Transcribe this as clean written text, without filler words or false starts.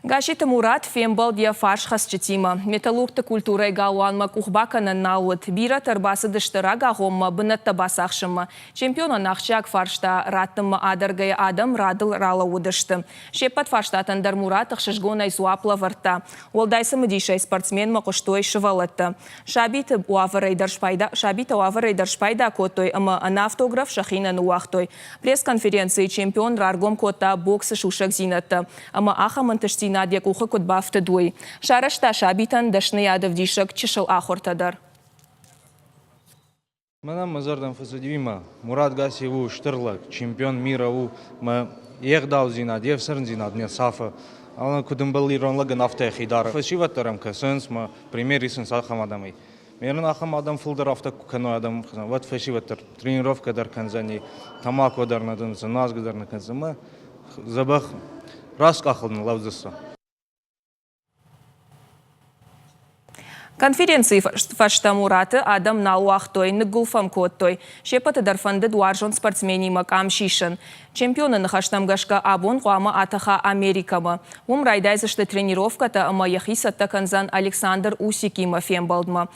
Гашита Мурат фембалдия фарш хасчетима. Металлургты культурай галуанма кухбакана наут. Бира тарбасы дыштыра гагомма бынатта басахшыма. Чемпиона нахчак фаршта раттымма адаргай адам радыл рала удышты. Шепат фарштатандар Мурат ахшышгонай суапла варта. Олдайсы мыдишай спортсменма коштой шывалатты. Шабита уаварай даршпайда котой, ама ана автограф шахина нуахтой. Пресс-конференции чемпион раргом кота боксы шушак зинатты. Ама аха мантыштина Надек ухы кутбафты дуй. Шарашта шабитан дашны ядов дишак чешыл ахортадар. Мана мазардан фасадивима. Мурат Гасиеву штырлак, чемпион мира у ма егдау зинад, евсерн зинад мне сафа. Ана кудымбал иронлаган автояхидар. Фасиватарам касенс ма пример исен сахам адамай. Мерен ахам адам фулдар авто кано адам. Вот фасиватар тренировка дар канзани, тамак водар надан заназ гадар на канзама. Забах раз кахлын лавзаса. Конференции фашта Мураты адам налуахтой, ныгулфам коттой. Шепаты дарфанды дуаржон спортсмени макам шишен. Чемпионы нахаштамгашка абон гуама атаха Америкама. Райдайзышты тренировката ама яхисатта канзан Александр Усикима фембалдма.